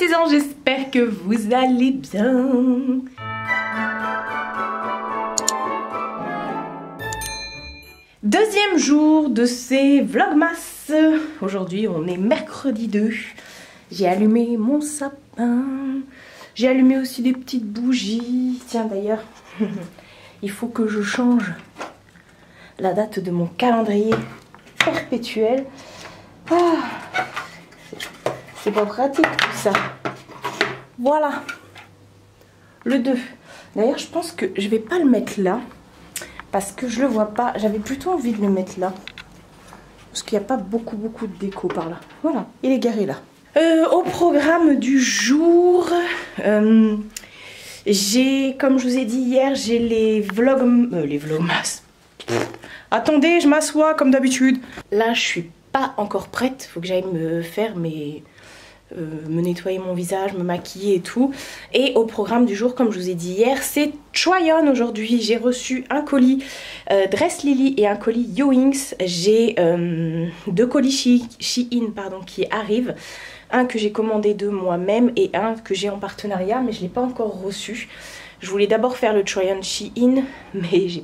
petits anges, j'espère que vous allez bien. Deuxième jour de ces vlogmas. Aujourd'hui on est mercredi 2. J'ai allumé mon sapin. J'ai allumé aussi des petites bougies. Tiens d'ailleurs, il faut que je change la date de mon calendrier perpétuel. Ah, c'est pas pratique tout ça. Voilà. Le 2. D'ailleurs je pense que je vais pas le mettre là. Parce que je le vois pas. J'avais plutôt envie de le mettre là. Parce qu'il n'y a pas beaucoup de déco par là. Voilà, il est garé là. Au programme du jour, j'ai, comme je vous ai dit hier, j'ai les vlogmas. Attendez, je m'assois comme d'habitude. Là, je suis pas encore prête. Faut que j'aille me faire me nettoyer mon visage, me maquiller et tout. Et au programme du jour, comme je vous ai dit hier, c'est Try-On aujourd'hui. J'ai reçu un colis Dress Lily et un colis Ewings. J'ai 2 colis Shein pardon, qui arrivent. Un que j'ai commandé de moi-même et un que j'ai en partenariat, mais je ne l'ai pas encore reçu. Je voulais d'abord faire le Try-On Shein, mais j'ai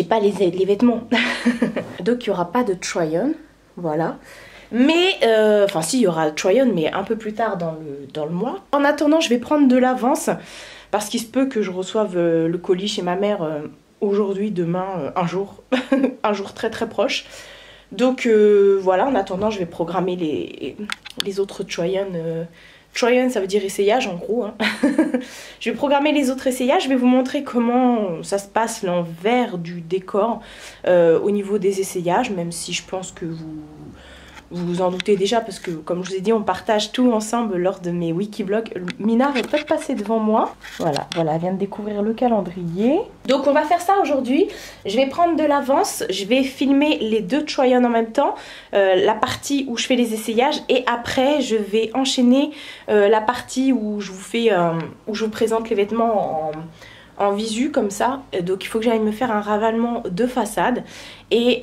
pas les vêtements. Donc il n'y aura pas de Try-On, voilà. Mais, enfin si, il y aura Try-On, mais un peu plus tard dans le mois. En attendant, je vais prendre de l'avance, parce qu'il se peut que je reçoive le colis chez ma mère aujourd'hui, demain, un jour. Un jour très proche. Donc voilà, en attendant, je vais programmer les autres Try-On. Try-On, ça veut dire essayage en gros. Hein. Je vais programmer les autres essayages. Je vais vous montrer comment ça se passe l'envers du décor au niveau des essayages, même si je pense que vous vous en doutez déjà, parce que comme je vous ai dit, on partage tout ensemble lors de mes wikiblogs. Mina est peut-être passée devant moi. Voilà, elle vient de découvrir le calendrier. Donc on va faire ça aujourd'hui. Je vais prendre de l'avance. Je vais filmer les 2 Try-On en même temps. La partie où je fais les essayages. Et après, je vais enchaîner la partie où je vous présente les vêtements en visu comme ça. Donc il faut que j'aille me faire un ravalement de façade. Et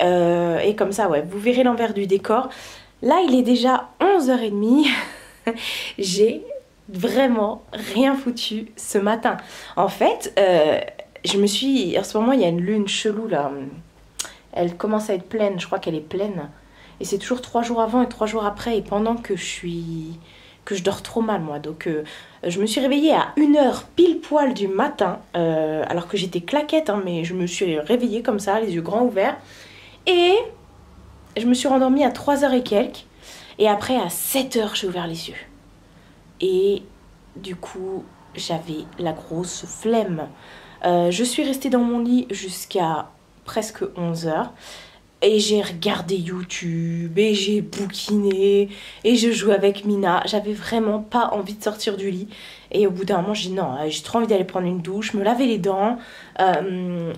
comme ça, ouais, vous verrez l'envers du décor. Là, il est déjà 11h30. J'ai vraiment rien foutu ce matin. En fait, je me suis... En ce moment, il y a une lune chelou là. Elle commence à être pleine. Je crois qu'elle est pleine. Et c'est toujours 3 jours avant et 3 jours après. Et pendant que je dors trop mal, moi. Donc, je me suis réveillée à 1h pile poil du matin. Alors que j'étais claquette, hein, mais je me suis réveillée comme ça, les yeux grands ouverts. Et je me suis rendormie à 3h et quelques. Et après, à 7h, j'ai ouvert les yeux. Et du coup, j'avais la grosse flemme. Je suis restée dans mon lit jusqu'à presque 11h. Et j'ai regardé YouTube, et j'ai bouquiné, et je jouais avec Mina. J'avais vraiment pas envie de sortir du lit. Et au bout d'un moment, j'ai dit non, j'ai trop envie d'aller prendre une douche, me laver les dents.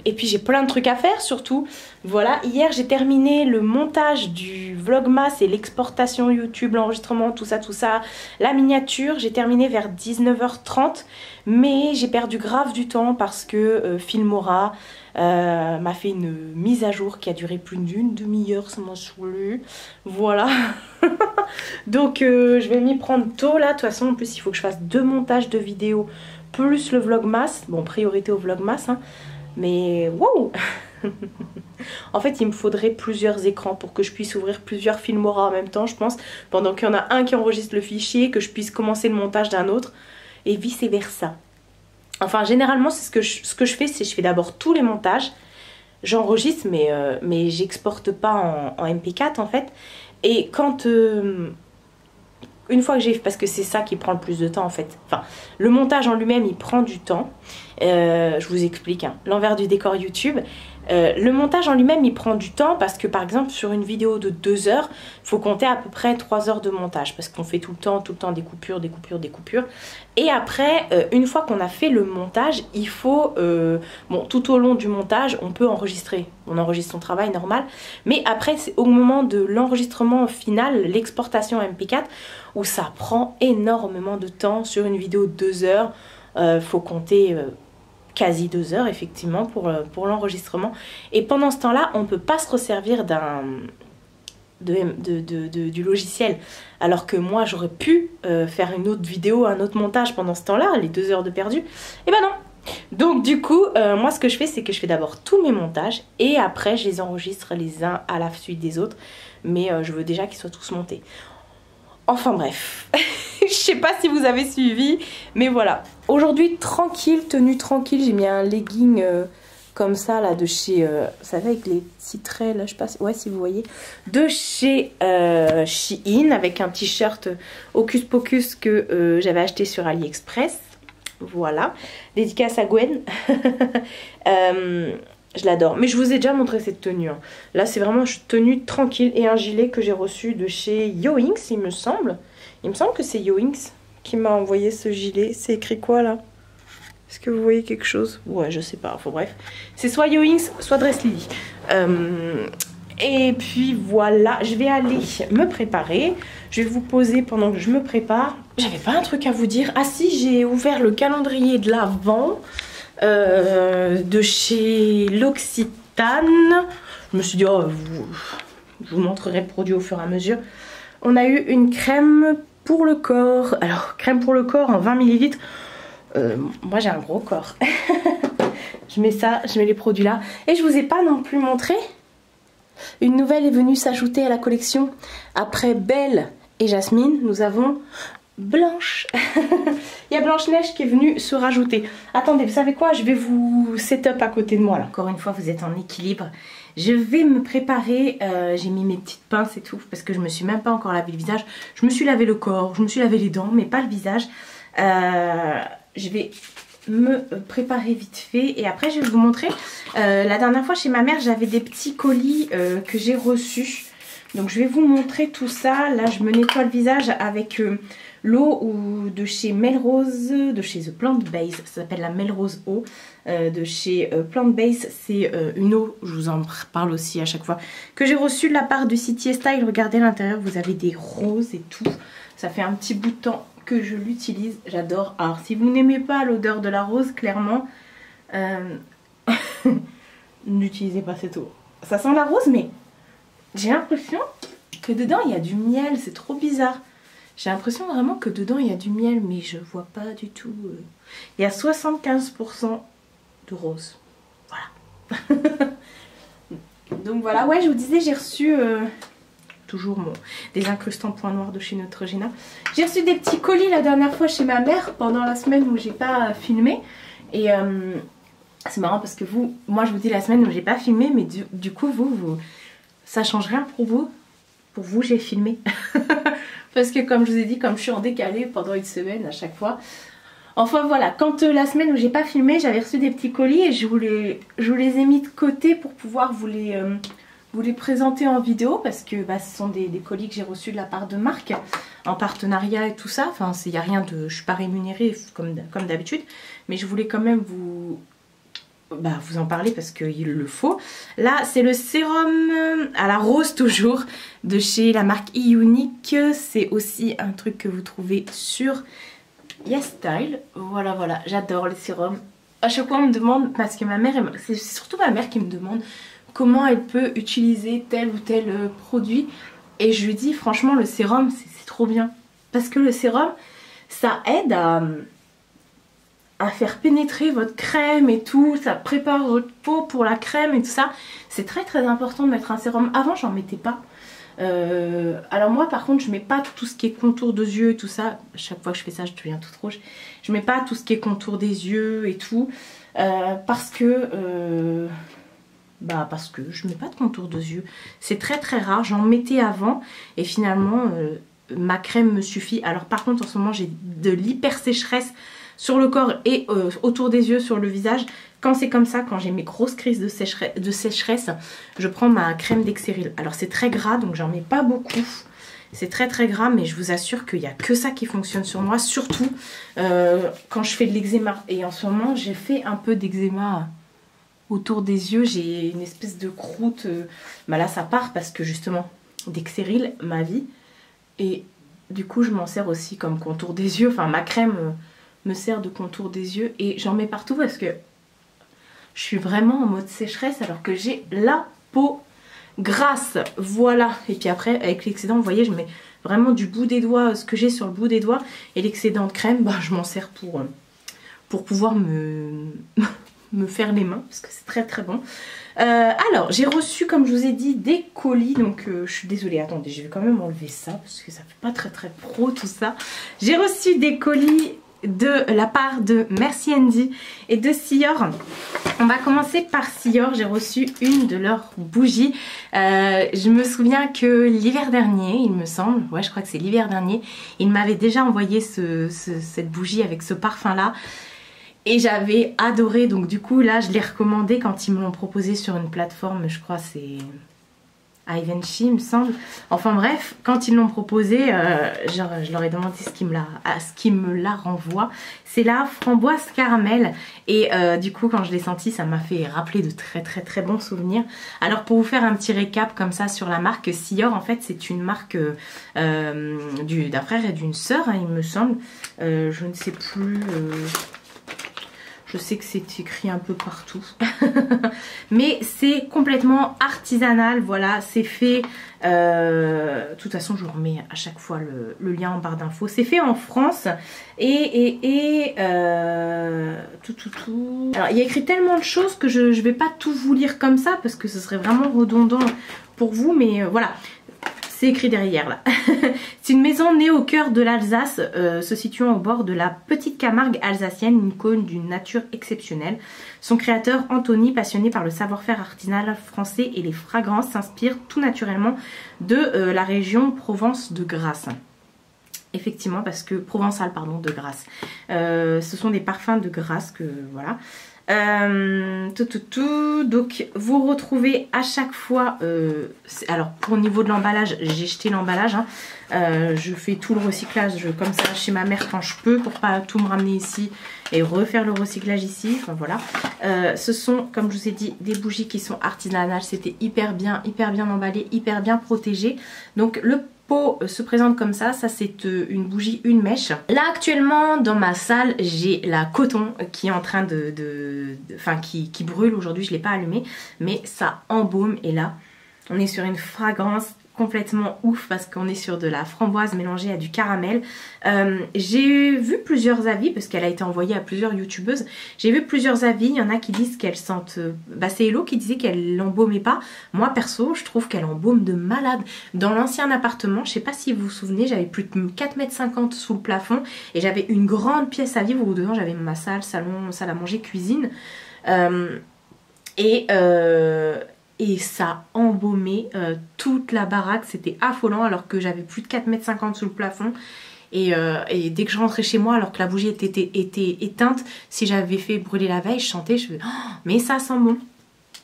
Et puis j'ai plein de trucs à faire surtout. Voilà, hier j'ai terminé le montage du vlogmas et l'exportation YouTube, l'enregistrement, tout ça, la miniature. J'ai terminé vers 19h30, mais j'ai perdu grave du temps parce que Filmora m'a fait une mise à jour qui a duré plus d'une demi-heure, ça m'a saoulé. Voilà. Donc je vais m'y prendre tôt là. De toute façon, en plus il faut que je fasse 2 montages de vidéos plus le vlogmas. Bon, priorité au vlogmas, hein. Mais wow. En fait, il me faudrait plusieurs écrans pour que je puisse ouvrir plusieurs Filmora en même temps, je pense. Pendant qu'il y en a un qui enregistre le fichier, que je puisse commencer le montage d'un autre. Et vice versa. Enfin, généralement, c'est ce que je fais, c'est je fais d'abord tous les montages. J'enregistre, mais j'exporte pas en MP4 en fait. Et quand... une fois que j'ai... Parce que c'est ça qui prend le plus de temps en fait. Enfin, le montage en lui-même, il prend du temps. Je vous explique, hein, l'envers du décor YouTube. Le montage en lui-même, il prend du temps parce que par exemple, sur une vidéo de 2 heures, il faut compter à peu près 3 heures de montage. Parce qu'on fait tout le temps des coupures. Et après, une fois qu'on a fait le montage, il faut... bon, tout au long du montage, on peut enregistrer. On enregistre son travail normal. Mais après, c'est au moment de l'enregistrement final, l'exportation MP4, où ça prend énormément de temps. Sur une vidéo de 2 heures, faut compter quasi 2 heures effectivement pour l'enregistrement. Et pendant ce temps-là, on ne peut pas se resservir du logiciel. Alors que moi, j'aurais pu faire une autre vidéo, un autre montage pendant ce temps-là, les 2 heures de perdu. Et ben non. Donc du coup, moi ce que je fais, c'est que je fais d'abord tous mes montages et après je les enregistre les uns à la suite des autres. Mais je veux déjà qu'ils soient tous montés. Enfin bref, je sais pas si vous avez suivi, mais voilà. Aujourd'hui, tranquille, tenue tranquille, j'ai mis un legging comme ça là de chez, vous savez, avec les petits traits là, je sais pas, ouais, si vous voyez, de chez Shein, avec un t-shirt Hocus Pocus que j'avais acheté sur AliExpress. Voilà, dédicace à Gwen. Je l'adore, mais je vous ai déjà montré cette tenue, hein. Là c'est vraiment une tenue tranquille et un gilet que j'ai reçu de chez Yoinks, il me semble que c'est Yoinks qui m'a envoyé ce gilet. C'est écrit quoi là? Est-ce que vous voyez quelque chose? Ouais, je sais pas, enfin bref, c'est soit Yoinks soit Dress Lily. Et puis voilà, je vais aller me préparer. Je vais vous poser pendant que je me prépare. J'avais pas un truc à vous dire. Ah si, j'ai ouvert le calendrier de l'Avent de chez L'Occitane. Je me suis dit, oh, je vous montrerai le produit au fur et à mesure. On a eu une crème pour le corps. Alors, crème pour le corps en 20 ml. Moi, j'ai un gros corps. Je mets ça, je mets les produits là. Et je vous ai pas non plus montré. Une nouvelle est venue s'ajouter à la collection. Après Belle et Jasmine, nous avons Blanche. Il y a Blanche-Neige qui est venue se rajouter. Attendez, vous savez quoi? Je vais vous set up à côté de moi là. Encore une fois, vous êtes en équilibre. Je vais me préparer. J'ai mis mes petites pinces et tout parce que je me suis même pas encore lavé le visage. Je me suis lavé le corps, je me suis lavé les dents, mais pas le visage. Je vais me préparer vite fait et après je vais vous montrer. La dernière fois chez ma mère, j'avais des petits colis que j'ai reçus. Donc je vais vous montrer tout ça. Là, je me nettoie le visage avec l'eau de chez Melrose, de chez The Plant Base. Ça s'appelle la Melrose Eau de chez Plant Base. C'est une eau, je vous en parle aussi à chaque fois, que j'ai reçue de la part du City Style. Regardez à l'intérieur, vous avez des roses et tout. Ça fait un petit bout de temps que je l'utilise. J'adore. Alors si vous n'aimez pas l'odeur de la rose, clairement, n'utilisez pas cette eau. Ça sent la rose, mais j'ai l'impression que dedans il y a du miel. C'est trop bizarre. J'ai l'impression vraiment que dedans il y a du miel, mais je vois pas du tout. Il y a 75% de rose. Voilà. Donc voilà, ouais, je vous disais, j'ai reçu toujours des incrustants points noirs de chez Neutrogena. J'ai reçu des petits colis la dernière fois chez ma mère pendant la semaine où j'ai pas filmé. Et c'est marrant parce que moi je vous dis la semaine où j'ai pas filmé, mais du coup ça change rien pour vous. Pour vous, j'ai filmé. Parce que comme je vous ai dit, comme je suis en décalé pendant une semaine à chaque fois. Enfin voilà, quand la semaine où j'ai pas filmé, j'avais reçu des petits colis et je vous les ai mis de côté pour pouvoir vous les présenter en vidéo. Parce que ce sont des colis que j'ai reçus de la part de Marc, en partenariat et tout ça. Enfin, il n'y a rien de... Je suis pas rémunérée comme d'habitude. Mais je voulais quand même vous en parler parce qu'il le faut. Là, c'est le sérum à la rose toujours de chez la marque e-Unique. C'est aussi un truc que vous trouvez sur YesStyle. Voilà, voilà, j'adore les sérums. À chaque fois, on me demande, parce que ma mère, c'est surtout ma mère qui me demande comment elle peut utiliser tel ou tel produit. Et je lui dis, franchement, le sérum, c'est trop bien. Parce que le sérum, ça aide à faire pénétrer votre crème et tout, ça prépare votre peau pour la crème et tout ça. C'est très très important de mettre un sérum. Avant j'en mettais pas. Alors moi par contre je mets pas tout ce qui est contour de yeux et tout ça. À chaque fois que je fais ça je deviens toute rouge. Je mets pas tout ce qui est contour des yeux et tout. Parce que je mets pas de contour de yeux. C'est très très rare. J'en mettais avant et finalement ma crème me suffit. Alors par contre en ce moment j'ai de l'hyper sécheresse sur le corps et autour des yeux, sur le visage. Quand c'est comme ça, quand j'ai mes grosses crises de sécheresse, je prends ma crème d'Exeril. Alors c'est très gras, donc j'en mets pas beaucoup. C'est très très gras, mais je vous assure qu'il n'y a que ça qui fonctionne sur moi. Surtout quand je fais de l'eczéma. Et en ce moment, j'ai fait un peu d'eczéma autour des yeux. J'ai une espèce de croûte. Là, ça part parce que justement, d'Exeril, ma vie. Et du coup, je m'en sers aussi comme contour des yeux. Enfin, ma crème... me sert de contour des yeux et j'en mets partout parce que je suis vraiment en mode sécheresse alors que j'ai la peau Grasse, voilà. Et puis après, avec l'excédent, vous voyez, je mets vraiment du bout des doigts ce que j'ai sur le bout des doigts. Et l'excédent de crème, bah, je m'en sers pour pouvoir me faire les mains, parce que c'est très très bon. Alors, j'ai reçu, comme je vous ai dit, des colis. Donc, je suis désolée, attendez, je vais quand même enlever ça, parce que ça fait pas très très pro tout ça. J'ai reçu des colis de la part de Merci Andy et de Sior. On va commencer par Sior. J'ai reçu une de leurs bougies. Je me souviens que l'hiver dernier, il me semble, ouais je crois que c'est l'hiver dernier, il m'avait déjà envoyé cette bougie avec ce parfum là. Et j'avais adoré, donc du coup là je l'ai recommandé quand ils me l'ont proposé sur une plateforme, je crois c'est Givenchy il me semble. Enfin bref, quand ils l'ont proposé, je leur ai demandé ce qui me la renvoie. C'est la framboise caramel et du coup quand je l'ai senti ça m'a fait rappeler de très très très bons souvenirs. Alors pour vous faire un petit récap comme ça sur la marque Sior, en fait c'est une marque d'un frère et d'une sœur hein, il me semble. Je ne sais plus... Je sais que c'est écrit un peu partout. Mais c'est complètement artisanal. Voilà, c'est fait... de toute façon, je vous remets à chaque fois le lien en barre d'infos. C'est fait en France. Alors, il y a écrit tellement de choses que je ne vais pas tout vous lire comme ça. Parce que ce serait vraiment redondant pour vous. Mais voilà. C'est écrit derrière là. C'est une maison née au cœur de l'Alsace, se situant au bord de la petite Camargue alsacienne, une icône d'une nature exceptionnelle. Son créateur, Anthony, passionné par le savoir-faire artisanal français et les fragrances, s'inspire tout naturellement de la région Provence de Grasse. Effectivement, parce que provençal, pardon, de Grasse. Ce sont des parfums de Grasse que voilà. Donc vous retrouvez à chaque fois alors pour le niveau de l'emballage, j'ai jeté l'emballage hein. Je fais tout le recyclage comme ça chez ma mère quand je peux pour pas tout me ramener ici et refaire le recyclage ici. Enfin voilà, ce sont comme je vous ai dit des bougies qui sont artisanales. C'était hyper bien emballé, hyper bien protégé. Donc le pot se présente comme ça c'est une bougie, une mèche. Là actuellement dans ma salle j'ai la coton qui est en train qui brûle aujourd'hui, je l'ai pas allumée mais ça embaume et là on est sur une fragrance complètement ouf parce qu'on est sur de la framboise mélangée à du caramel. J'ai vu plusieurs avis parce qu'elle a été envoyée à plusieurs youtubeuses. J'ai vu plusieurs avis, il y en a qui disent qu'elle sentent... c'est Hello qui disait qu'elle l'embaumait pas. Moi perso je trouve qu'elle embaume de malade. Dans l'ancien appartement, je sais pas si vous vous souvenez, j'avais plus de 4,50 m sous le plafond et j'avais une grande pièce à vivre où dedans j'avais ma salle, salon, salle à manger, cuisine. Et ça embaumait toute la baraque, c'était affolant alors que j'avais plus de 4,50 m sous le plafond. Et dès que je rentrais chez moi alors que la bougie était éteinte, si j'avais fait brûler la veille, je sentais, je faisais oh, mais ça sent bon.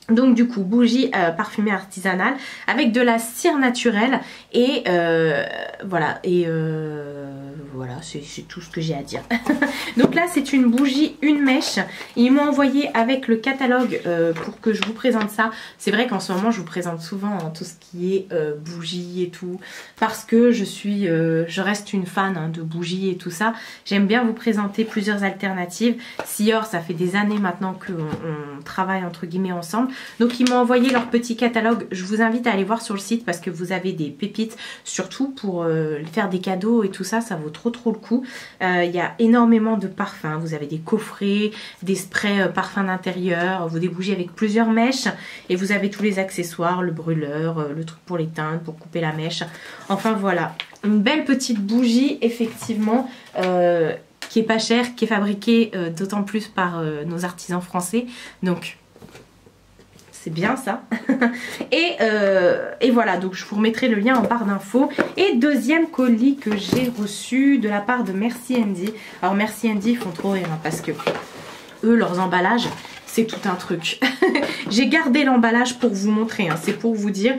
Donc du coup bougie parfumée artisanale avec de la cire naturelle et voilà voilà c'est tout ce que j'ai à dire. Donc là c'est une bougie, une mèche. Ils m'ont envoyé avec le catalogue pour que je vous présente ça. C'est vrai qu'en ce moment je vous présente souvent hein, tout ce qui est bougie et tout parce que je reste une fan hein, de bougies et tout ça. J'aime bien vous présenter plusieurs alternatives. Sior ça fait des années maintenant qu'on travaille entre guillemets ensemble. Donc ils m'ont envoyé leur petit catalogue. Je vous invite à aller voir sur le site parce que vous avez des pépites. Surtout pour faire des cadeaux et tout ça, ça vaut trop le coup. Il y a énormément de parfums. Vous avez des coffrets, des sprays parfums d'intérieur, des bougies avec plusieurs mèches. Et vous avez tous les accessoires, le brûleur, le truc pour l'éteindre, pour couper la mèche. Enfin voilà, une belle petite bougie effectivement. Qui est pas chère, qui est fabriquée d'autant plus par nos artisans français. Donc... c'est bien ça. et voilà, donc je vous remettrai le lien en barre d'infos. Et deuxième colis que j'ai reçu de la part de Merci Andy. Alors Merci Andy, ils font trop rire hein, parce que eux, leurs emballages, c'est tout un truc. J'ai gardé l'emballage pour vous montrer, hein, c'est pour vous dire.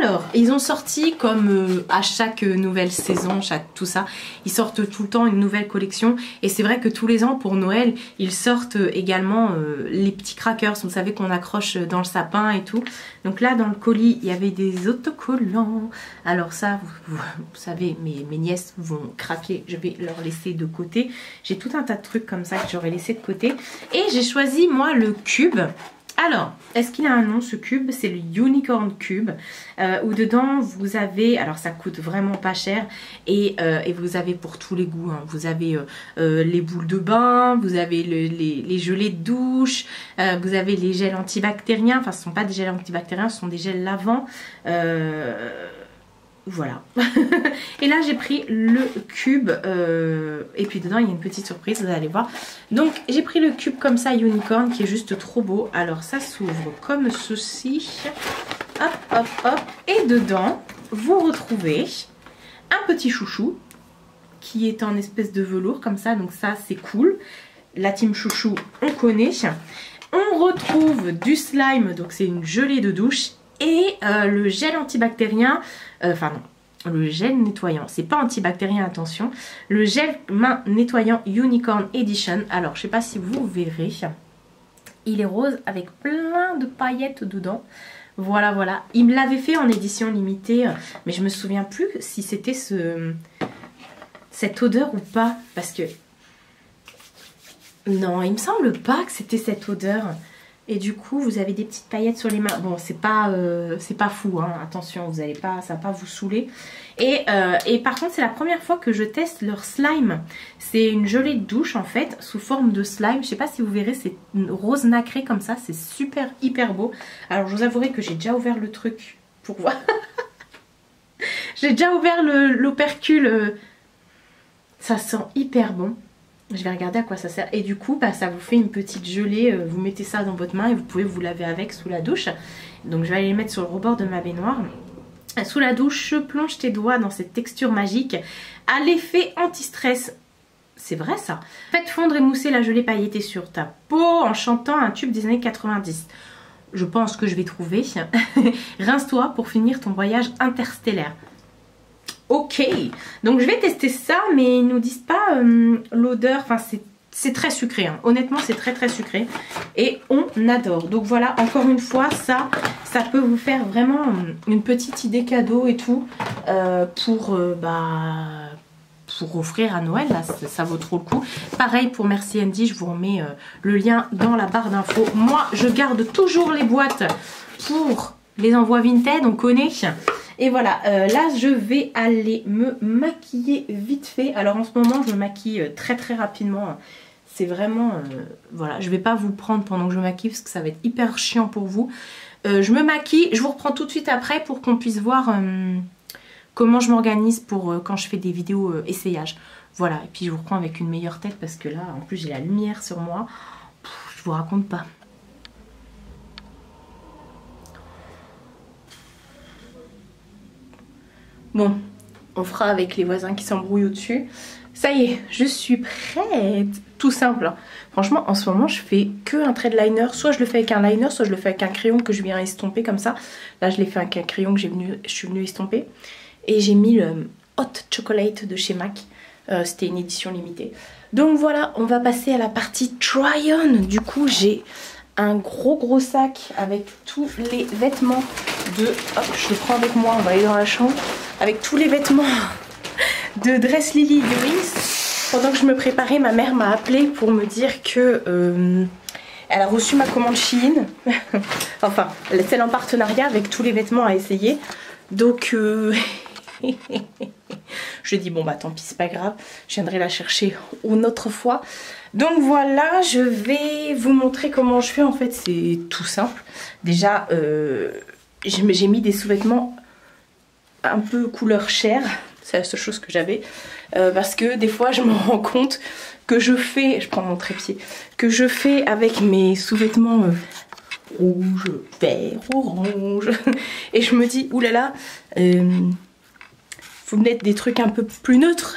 Alors, ils ont sorti comme à chaque nouvelle saison, tout ça, ils sortent tout le temps une nouvelle collection. Et c'est vrai que tous les ans pour Noël, ils sortent également les petits crackers, vous savez qu'on accroche dans le sapin et tout. Donc là, dans le colis, il y avait des autocollants. Alors ça, vous savez, mes nièces vont craquer, je vais leur laisser de côté. J'ai tout un tas de trucs comme ça que j'aurais laissé de côté. Et j'ai choisi, moi, le cube. Alors, est-ce qu'il a un nom ce cube? C'est le Unicorn Cube, où dedans vous avez, alors ça coûte vraiment pas cher, et vous avez pour tous les goûts, hein. Vous avez les boules de bain, vous avez les gelées de douche, vous avez les gels antibactériens, enfin ce ne sont pas des gels antibactériens, ce sont des gels lavants, voilà. Et là j'ai pris le cube et puis dedans il y a une petite surprise, vous allez voir. Donc j'ai pris le cube comme ça Unicorn qui est juste trop beau. Alors ça s'ouvre comme ceci. Hop hop hop. Et dedans vous retrouvez un petit chouchou qui est en espèce de velours comme ça. Donc ça c'est cool. La team chouchou on connaît. On retrouve du slime, donc c'est une gelée de douche. Et le gel antibactérien, enfin non, le gel nettoyant, c'est pas antibactérien, attention, le gel main nettoyant Unicorn Edition. Alors je sais pas si vous verrez, il est rose avec plein de paillettes dedans. Voilà, voilà, il me l'avait fait en édition limitée, mais je me souviens plus si c'était cette odeur ou pas, parce que non, il me semble pas que c'était cette odeur. Et du coup vous avez des petites paillettes sur les mains. Bon c'est pas fou hein, attention, vous allez pas, ça va pas vous saouler. Et par contre c'est la première fois que je teste leur slime. C'est une gelée de douche en fait sous forme de slime. Je sais pas si vous verrez, c'est rose nacré comme ça, c'est super hyper beau. Alors je vous avouerai que j'ai déjà ouvert le truc pour voir. J'ai déjà ouvert l'opercule. Ça sent hyper bon. Je vais regarder à quoi ça sert. Et du coup, bah, ça vous fait une petite gelée. Vous mettez ça dans votre main et vous pouvez vous laver avec sous la douche. Donc je vais aller les mettre sur le rebord de ma baignoire. Sous la douche, plonge tes doigts dans cette texture magique à l'effet anti-stress. C'est vrai ça. Faites fondre et mousser la gelée pailletée sur ta peau en chantant un tube des années 90. Je pense que je vais trouver. Rince-toi pour finir ton voyage interstellaire. Ok, donc je vais tester ça, mais ils nous disent pas l'odeur, enfin c'est très sucré, hein. Honnêtement c'est très très sucré et on adore. Donc voilà, encore une fois, ça peut vous faire vraiment une petite idée cadeau et tout pour offrir à Noël, là, ça vaut trop le coup. Pareil pour Merci Andy, je vous remets le lien dans la barre d'infos. Moi je garde toujours les boîtes pour les envois Vinted, on connaît. Et voilà, là je vais aller me maquiller vite fait. Alors en ce moment je me maquille très très rapidement. C'est vraiment, voilà, je vais pas vous prendre pendant que je me maquille parce que ça va être hyper chiant pour vous. Je me maquille, je vous reprends tout de suite après pour qu'on puisse voir comment je m'organise pour quand je fais des vidéos essayage. Voilà, et puis je vous reprends avec une meilleure tête parce que là en plus j'ai la lumière sur moi. Je vous raconte pas. Bon, on fera avec les voisins qui s'embrouillent au-dessus. Ça y est, je suis prête. Tout simple, hein. Franchement, en ce moment, je fais que un trait de liner. Soit je le fais avec un liner, soit je le fais avec un crayon que je viens estomper comme ça. Là, je l'ai fait avec un crayon que je suis venue estomper. Et j'ai mis le Hot Chocolate de chez MAC. C'était une édition limitée. Donc voilà, on va passer à la partie try-on. Du coup, j'ai un gros sac avec tous les vêtements de... Hop, je le prends avec moi, on va aller dans la chambre. Avec tous les vêtements de Dress Lily de Wings. Pendant que je me préparais, ma mère m'a appelé pour me dire que elle a reçu ma commande Shein. Enfin, celle en partenariat avec tous les vêtements à essayer. Donc je dis bon bah tant pis, c'est pas grave, je viendrai la chercher une autre fois. Donc voilà, je vais vous montrer comment je fais. En fait c'est tout simple. Déjà j'ai mis des sous-vêtements un peu couleur chair, c'est la seule chose que j'avais, parce que des fois je me rends compte que je fais, je prends mon trépied, que je fais avec mes sous-vêtements rouge, vert, orange, et je me dis oulala, faut mettre des trucs un peu plus neutres.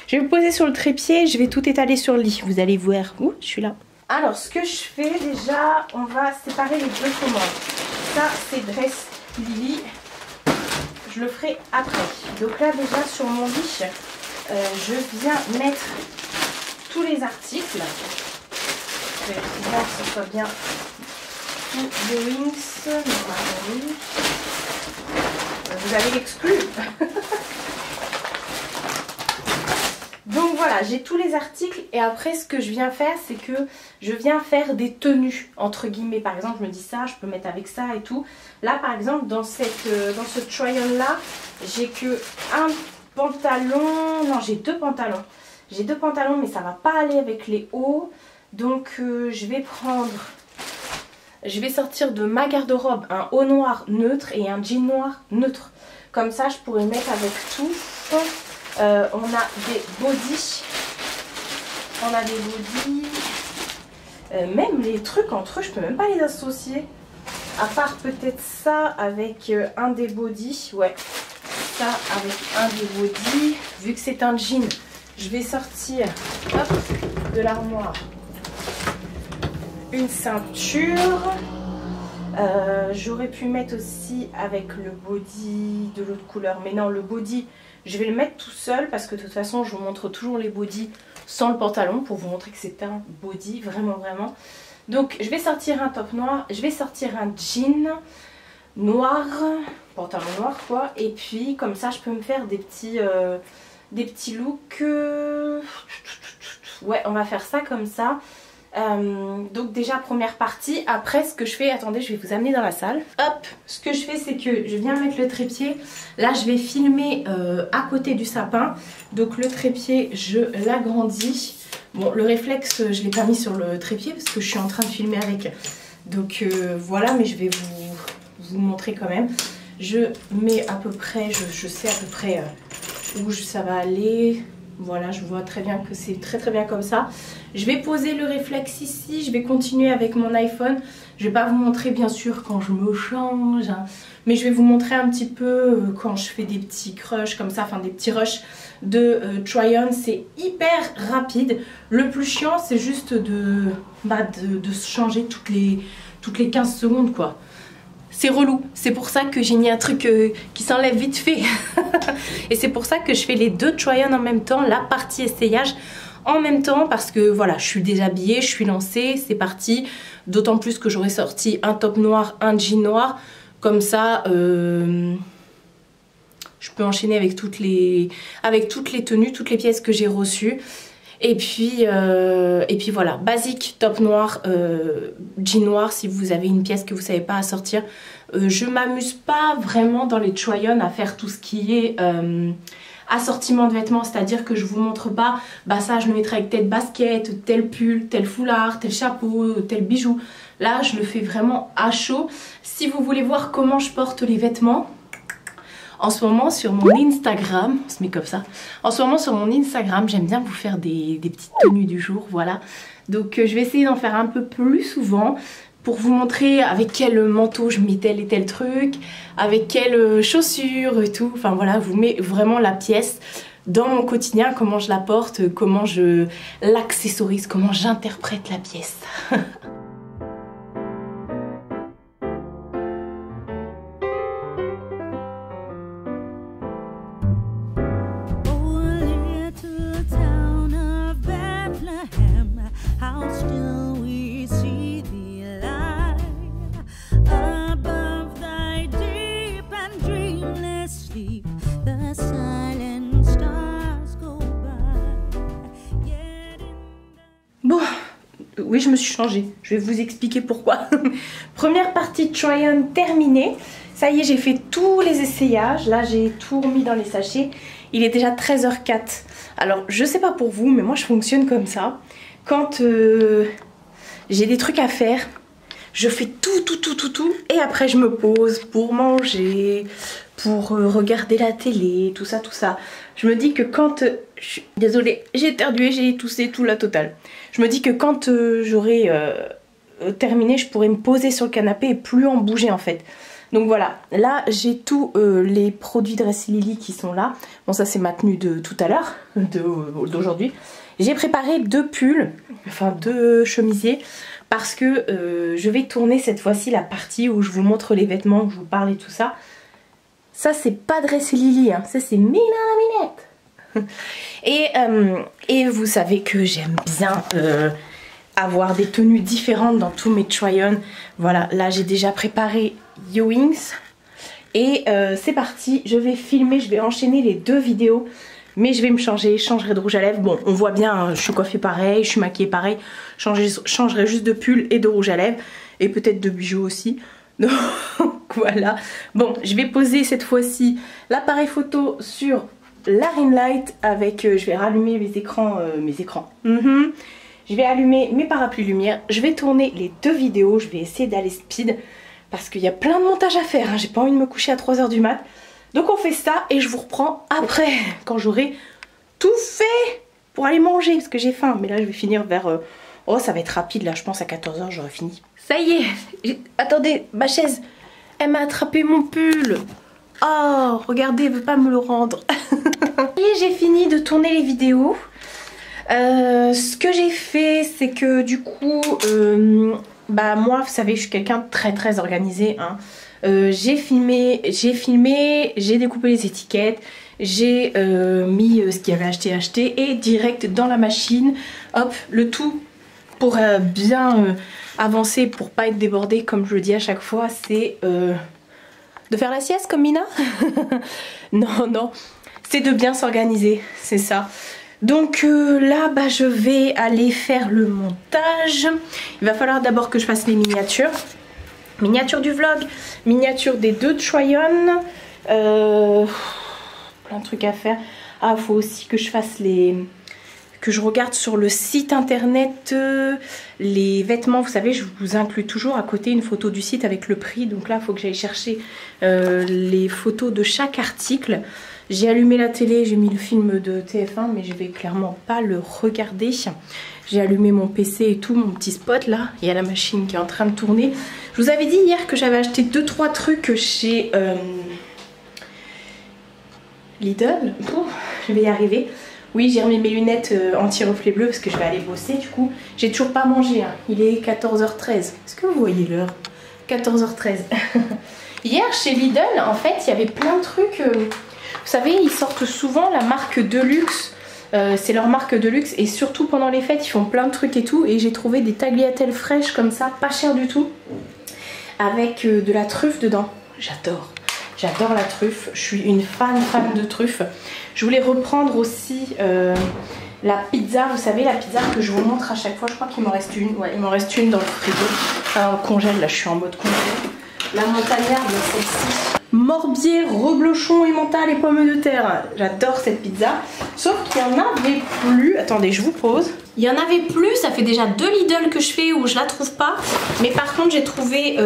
Je vais me poser sur le trépied, je vais tout étaler sur le lit, vous allez voir. Ouh, je suis là. Alors ce que je fais déjà, on va séparer les deux commandes. Ça c'est Dress Lily. Je le ferai après. Donc là déjà sur mon lit, je viens mettre tous les articles. Je vais voir que ce soit bien tout de Wings. Vous avez l'exclu. Donc voilà. voilà, j'ai tous les articles et après ce que je viens faire, c'est que je viens faire des tenues entre guillemets. Par exemple, je me dis ça, je peux mettre avec ça et tout. Là par exemple, dans ce try-on là, j'ai que un pantalon, non j'ai deux pantalons. J'ai deux pantalons mais ça va pas aller avec les hauts. Donc je vais sortir de ma garde-robe un haut noir neutre et un jean noir neutre. Comme ça je pourrais mettre avec tout. On a des bodys. Même les trucs entre eux, je peux même pas les associer. À part peut-être ça avec un des bodys. Ouais, ça avec un des bodys. Vu que c'est un jean, je vais sortir hop, de l'armoire une ceinture. J'aurais pu mettre aussi avec le body de l'autre couleur. Mais non, le body, je vais le mettre tout seul parce que de toute façon, je vous montre toujours les bodys sans le pantalon pour vous montrer que c'est un body, vraiment, vraiment. Donc, je vais sortir un top noir, je vais sortir un jean noir, pantalon noir quoi. Et puis, comme ça, je peux me faire des petits looks. Ouais, on va faire ça comme ça. Donc déjà première partie. Après ce que je fais, attendez, je vais vous amener dans la salle. Hop, ce que je fais c'est que je viens mettre le trépied. Là je vais filmer à côté du sapin. Donc le trépied je l'agrandis. Bon, le réflexe je ne l'ai pas mis sur le trépied parce que je suis en train de filmer avec. Donc voilà, mais je vais vous montrer quand même. Je mets à peu près, je sais à peu près où ça va aller. Voilà, je vois très bien que c'est très bien comme ça. Je vais poser le réflexe ici, je vais continuer avec mon iPhone. Je vais pas vous montrer bien sûr quand je me change, hein, mais je vais vous montrer un petit peu quand je fais des petits crushs comme ça, enfin des petits rushs de try-on. C'est hyper rapide. Le plus chiant c'est juste de se changer toutes les 15 secondes quoi. C'est relou, c'est pour ça que j'ai mis un truc qui s'enlève vite fait. Et c'est pour ça que je fais les deux try-on en même temps, la partie essayage en même temps, parce que voilà, je suis déshabillée, je suis lancée, c'est parti. D'autant plus que j'aurais sorti un top noir, un jean noir, comme ça je peux enchaîner avec toutes les tenues, toutes les pièces que j'ai reçues. Et puis voilà, basique, top noir, jean noir si vous avez une pièce que vous ne savez pas à sortir. Je m'amuse pas vraiment dans les try-on à faire tout ce qui est assortiment de vêtements, c'est-à-dire que je vous montre pas, bah ça je le mettrai avec telle basket, tel pull, tel foulard, tel chapeau, tel bijou. Là je le fais vraiment à chaud. Si vous voulez voir comment je porte les vêtements, en ce moment sur mon Instagram, on se met comme ça. En ce moment sur mon Instagram, j'aime bien vous faire des petites tenues du jour, voilà. Donc je vais essayer d'en faire un peu plus souvent pour vous montrer avec quel manteau je mets tel et tel truc, avec quelles chaussures et tout. Enfin voilà, je vous mets vraiment la pièce dans mon quotidien, comment je la porte, comment je l'accessorise, comment j'interprète la pièce. Bon, oui je me suis changée, je vais vous expliquer pourquoi. Première partie de try-on terminée. Ça y est, j'ai fait tous les essayages. Là j'ai tout remis dans les sachets. Il est déjà 13h04. Alors je sais pas pour vous, mais moi je fonctionne comme ça. Quand j'ai des trucs à faire, je fais tout et après je me pose pour manger, pour regarder la télé, tout ça. Je me dis que quand... désolée, j'ai éternué, j'ai toussé, tout la totale. Je me dis que quand j'aurai terminé, je pourrai me poser sur le canapé et plus en bouger en fait. Donc voilà, là j'ai tous les produits Dressy Lily qui sont là. Bon ça c'est ma tenue de tout à l'heure, d'aujourd'hui. J'ai préparé deux pulls, enfin deux chemisiers, parce que je vais tourner cette fois-ci la partie où je vous montre les vêtements, où je vous parle et tout ça. Ça c'est pas Dressy Lily, hein. Ça c'est Minette. Et vous savez que j'aime bien avoir des tenues différentes dans tous mes try-on. Voilà, là j'ai déjà préparé Yo Wings. Et c'est parti, je vais filmer, je vais enchaîner les deux vidéos Mais je vais me changer, je changerai de rouge à lèvres. Bon, on voit bien, hein, je suis coiffée pareil, je suis maquillée pareil. Changerai juste de pull et de rouge à lèvres. Et peut-être de bijoux aussi. Donc voilà. Bon, je vais poser cette fois-ci l'appareil photo sur la ring light avec... je vais rallumer mes écrans. Je vais allumer mes parapluies lumière. Je vais tourner les 2 vidéos. Je vais essayer d'aller speed. Parce qu'il y a plein de montage à faire. Hein. J'ai pas envie de me coucher à 3 h du mat. Donc on fait ça et je vous reprends après. Quand j'aurai tout fait pour aller manger. Parce que j'ai faim. Mais là je vais finir vers... oh ça va être rapide là. Je pense à 14 h j'aurai fini. Ça y est. Attendez, ma chaise. Elle m'a attrapé mon pull. Oh, regardez, elle veut pas me le rendre. Et j'ai fini de tourner les vidéos. Ce que j'ai fait, c'est que du coup... bah moi vous savez je suis quelqu'un de très organisé hein. J'ai filmé, j'ai découpé les étiquettes, j'ai mis ce qu'il y avait acheté et direct dans la machine, hop, le tout pour bien avancer, pour pas être débordé comme je le dis à chaque fois, c'est de faire la sieste comme Mina. non, c'est de bien s'organiser, c'est ça. Donc là, bah, je vais aller faire le montage. Il va falloir d'abord que je fasse les miniatures. Miniature du vlog, miniature des 2 Choyonne. Plein de trucs à faire. Ah, il faut aussi que je fasse les... que je regarde sur le site internet les vêtements. Vous savez, je vous inclus toujours à côté une photo du site avec le prix. Donc là, il faut que j'aille chercher les photos de chaque article. J'ai allumé la télé, j'ai mis le film de TF1 mais je vais clairement pas le regarder. J'ai allumé mon PC et tout, mon petit spot là. Il y a la machine qui est en train de tourner. Je vous avais dit hier que j'avais acheté 2-3 trucs chez Lidl. Oh, je vais y arriver. Oui, j'ai remis mes lunettes anti-reflet bleu parce que je vais aller bosser du coup. J'ai toujours pas mangé, hein. Il est 14 h 13. Est-ce que vous voyez l'heure? 14 h 13. Hier chez Lidl, en fait, il y avait plein de trucs... Vous savez, ils sortent souvent la marque Deluxe. C'est leur marque Deluxe. Et surtout pendant les fêtes, ils font plein de trucs et tout. Et j'ai trouvé des tagliatelles fraîches comme ça, pas cher du tout. Avec de la truffe dedans. J'adore. J'adore la truffe. Je suis une fan de truffe. Je voulais reprendre aussi la pizza. Vous savez, la pizza que je vous montre à chaque fois. Je crois qu'il m'en reste une. Ouais, il m'en reste une dans le frigo. Enfin, on congèle. Là, je suis en mode congèle. La montagnarde, celle-ci. Morbier, reblochon, emmental et pommes de terre. J'adore cette pizza. Sauf qu'il y en avait plus. Attendez, je vous pose. Il y en avait plus. Ça fait déjà 2 Lidl que je fais où je la trouve pas. Mais par contre, j'ai trouvé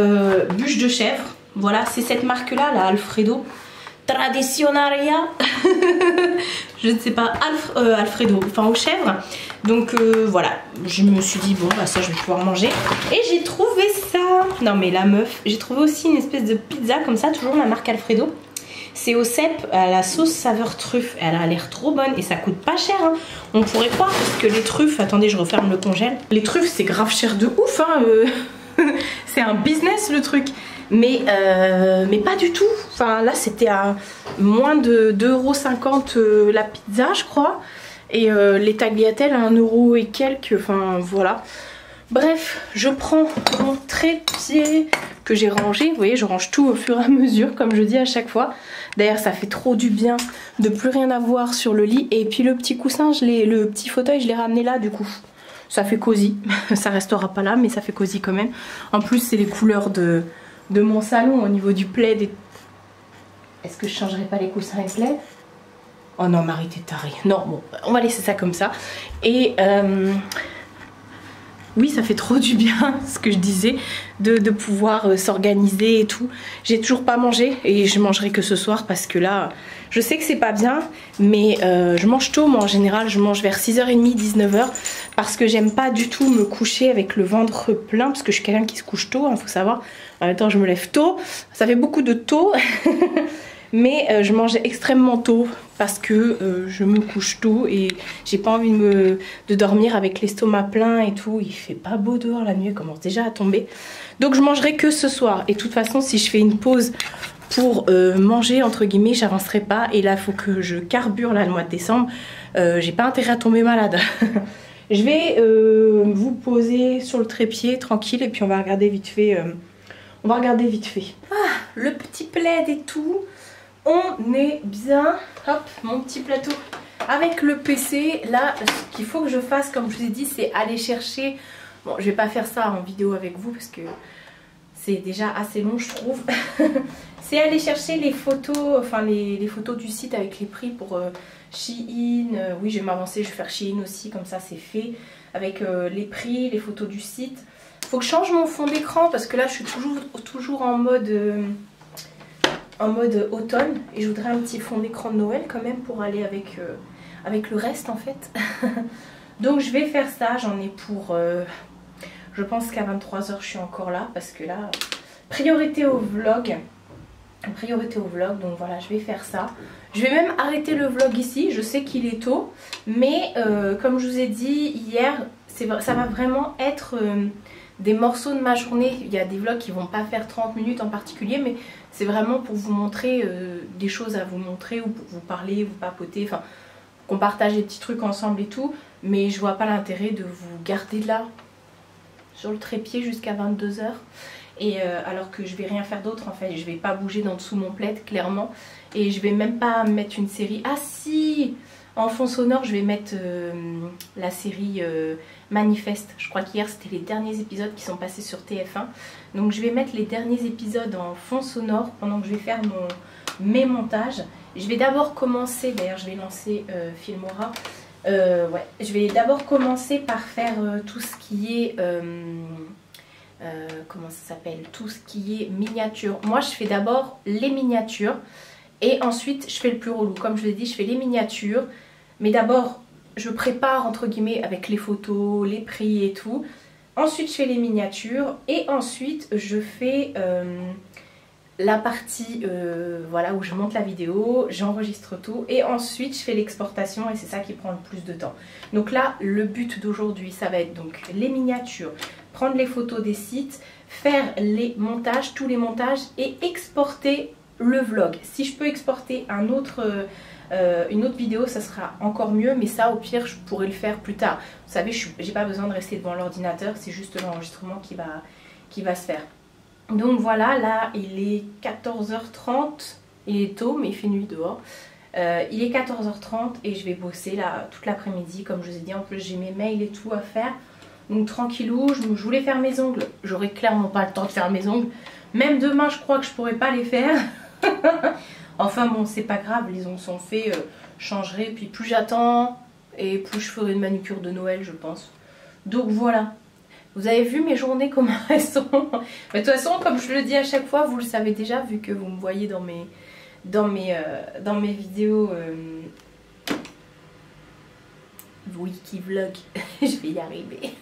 bûche de chèvre. Voilà, c'est cette marque-là, la Alfredo. Tradicionaria. Je ne sais pas, Alfredo, enfin aux chèvres. Donc voilà, je me suis dit bon bah ça je vais pouvoir manger. Et j'ai trouvé ça. Non mais la meuf, j'ai trouvé aussi une espèce de pizza comme ça, toujours la marque Alfredo. C'est au cèpe à la sauce saveur truffe. Elle a l'air trop bonne et ça coûte pas cher hein. On pourrait croire parce que les truffes, attendez je referme le congèle. Les truffes c'est grave cher de ouf hein. C'est un business le truc. Mais pas du tout. Enfin là c'était à moins de 2,50 € la pizza je crois. Et les tagliatelles à 1 € et quelques. Enfin voilà. Bref, je prends mon trépied que j'ai rangé. Vous voyez, je range tout au fur et à mesure comme je dis à chaque fois. D'ailleurs ça fait trop du bien de plus rien avoir sur le lit. Et puis le petit coussin, le petit fauteuil je l'ai ramené là du coup. Ça fait cosy. Ça restera pas là mais ça fait cosy quand même. En plus c'est les couleurs de mon salon au niveau du plaid. Est-ce que je changerai pas les coussins et plaid? Oh non, Marie, t'es tarée. Non, bon, on va laisser ça comme ça. Et oui, ça fait trop du bien, ce que je disais, de pouvoir s'organiser et tout. J'ai toujours pas mangé et je mangerai que ce soir parce que là, je sais que c'est pas bien, mais je mange tôt. Moi, en général, je mange vers 6h30, 19h parce que j'aime pas du tout me coucher avec le ventre plein parce que je suis quelqu'un qui se couche tôt, hein, faut savoir. En même temps, je me lève tôt. Ça fait beaucoup de tôt. Mais je mange extrêmement tôt parce que je me couche tôt et j'ai pas envie de dormir avec l'estomac plein et tout. Il fait pas beau dehors, la nuit commence déjà à tomber. Donc je mangerai que ce soir. Et de toute façon, si je fais une pause pour manger, entre guillemets, j'avancerai pas. Et là, il faut que je carbure là, le mois de décembre. J'ai pas intérêt à tomber malade. Je vais vous poser sur le trépied tranquille et puis on va regarder vite fait. Ah, le petit plaid et tout. On est bien. Hop, mon petit plateau Avec le PC, là, ce qu'il faut que je fasse, comme je vous ai dit, c'est aller chercher... Bon, je vais pas faire ça en vidéo avec vous parce que c'est déjà assez long, je trouve. C'est aller chercher les photos, enfin les photos du site avec les prix pour Shein. Oui, je vais m'avancer, je vais faire Shein aussi, comme ça c'est fait. Avec les prix, les photos du site. Faut que je change mon fond d'écran parce que là, je suis toujours en mode automne. Et je voudrais un petit fond d'écran de Noël quand même pour aller avec le reste en fait. Donc je vais faire ça, j'en ai pour... je pense qu'à 23 h je suis encore là parce que là, priorité au vlog. Priorité au vlog, donc voilà, je vais faire ça. Je vais même arrêter le vlog ici, je sais qu'il est tôt. Mais comme je vous ai dit hier, ça va vraiment être des morceaux de ma journée. Il y a des vlogs qui vont pas faire 30 minutes en particulier, mais c'est vraiment pour vous montrer des choses à vous montrer ou pour vous parler, vous papoter, enfin qu'on partage des petits trucs ensemble et tout. Mais je vois pas l'intérêt de vous garder là sur le trépied jusqu'à 22 h. Et alors que je vais rien faire d'autre en fait, je vais pas bouger d'en dessous mon plaid clairement. Et je vais même pas mettre une série. Ah si, en fond sonore je vais mettre la série Manifeste. Je crois qu'hier c'était les derniers épisodes qui sont passés sur TF1. Donc je vais mettre les derniers épisodes en fond sonore pendant que je vais faire mes montages. Je vais d'abord commencer, d'ailleurs je vais lancer Filmora. Ouais, je vais d'abord commencer par faire tout ce qui est... comment ça s'appelle, tout ce qui est miniature. Moi je fais d'abord les miniatures et ensuite je fais le plus relou. Comme je l'ai dit, je fais les miniatures, mais d'abord je prépare entre guillemets avec les photos, les prix et tout. Ensuite je fais les miniatures et ensuite je fais la partie voilà, où je monte la vidéo, j'enregistre tout et ensuite je fais l'exportation et c'est ça qui prend le plus de temps. Donc là le but d'aujourd'hui ça va être donc les miniatures, prendre les photos des sites, faire les montages, tous les montages et exporter le vlog. Si je peux exporter une autre vidéo, ça sera encore mieux, mais ça au pire je pourrais le faire plus tard. Vous savez, j'ai pas besoin de rester devant l'ordinateur, c'est juste l'enregistrement qui va se faire. Donc voilà, là il est 14 h 30, il est tôt mais il fait nuit dehors. Il est 14 h 30 et je vais bosser là toute l'après-midi comme je vous ai dit. En plus j'ai mes mails et tout à faire. Donc tranquillou, je voulais faire mes ongles. J'aurai clairement pas le temps de faire mes ongles. Même demain je crois que je pourrais pas les faire. Enfin bon, c'est pas grave, les ongles sont faits, je changerai. Puis plus j'attends et plus je ferai une manucure de Noël je pense. Donc voilà. Vous avez vu mes journées comment elles sont. Mais de toute façon, comme je le dis à chaque fois, vous le savez déjà vu que vous me voyez dans mes vidéos wiki vlog. Je vais y arriver.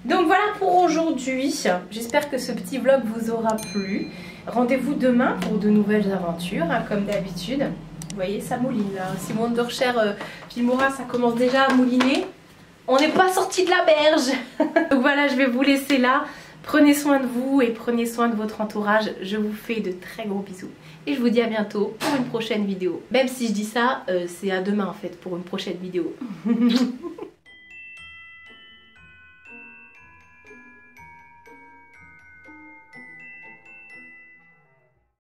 Donc voilà pour aujourd'hui. J'espère que ce petit vlog vous aura plu. Rendez-vous demain pour de nouvelles aventures, hein, comme d'habitude. Vous voyez, ça mouline là. Si Wondershare Filmora, ça commence déjà à mouliner. On n'est pas sorti de la berge. Donc voilà, je vais vous laisser là. Prenez soin de vous et prenez soin de votre entourage. Je vous fais de très gros bisous. Et je vous dis à bientôt pour une prochaine vidéo. Même si je dis ça, c'est à demain en fait pour une prochaine vidéo.